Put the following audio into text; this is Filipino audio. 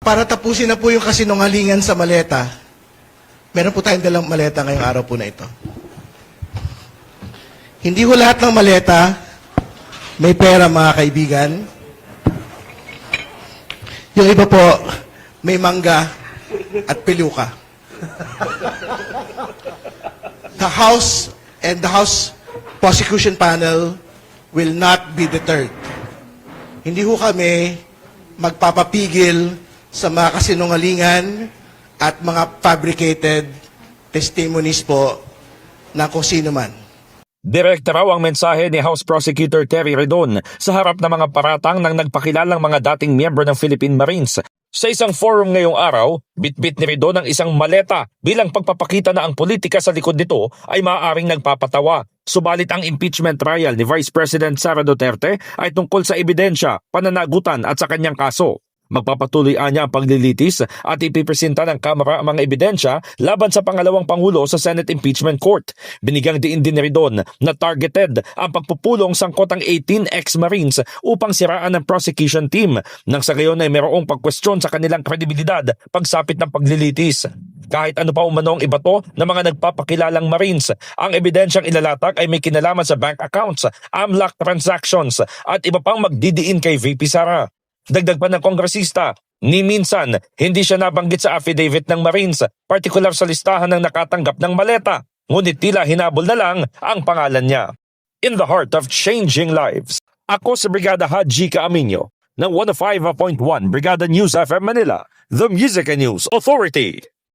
para tapusin na po yung kasinungalingan sa maleta, meron po tayong dalang maleta ngayong araw po na ito. Hindi ho lahat ng maleta may pera, mga kaibigan. Yung iba po, may mangga at peluka. The House and the House Prosecution Panel will not be deterred. Hindi ho kami magpapapigil sa mga kasinungalingan at mga fabricated testimonies po na kung sino man. Direkta raw ang mensahe ni House Prosecutor Terry Redon sa harap ng mga paratang ng nagpakilalang mga dating miyembro ng Philippine Marines. Sa isang forum ngayong araw, bitbit ni Redon ang isang maleta bilang pagpapakita na ang politika sa likod nito ay maaaring nagpapatawa. Subalit ang impeachment trial ni Vice President Sara Duterte ay tungkol sa ebidensya, pananagutan at sa kanyang kaso. Magpapatuloy niya ang paglilitis at ipipresenta ng Kamara ang mga ebidensya laban sa pangalawang Pangulo sa Senate Impeachment Court. Binigyang diin din ni Redon na targeted ang pagpupulong sangkot ang 18 ex-Marines upang siraan ng prosecution team nang sa gayon ay mayroong pagkwestiyon sa kanilang kredibilidad pagsapit ng paglilitis. Kahit ano pa umano ang ibato ng mga nagpapakilalang Marines, ang ebidensyang ilalatag ay may kinalaman sa bank accounts, AMLAC transactions at iba pang magdidiin kay VP Sara. Dagdag pa ng kongresista, ni minsan hindi siya nabanggit sa affidavit ng Marines, partikular sa listahan ng nakatanggap ng maleta, ngunit tila hinabol na lang ang pangalan niya. In the heart of changing lives, ako si Brigada Haji Caaminio ng 105.1 Brigada News FM Manila, the Music and News Authority.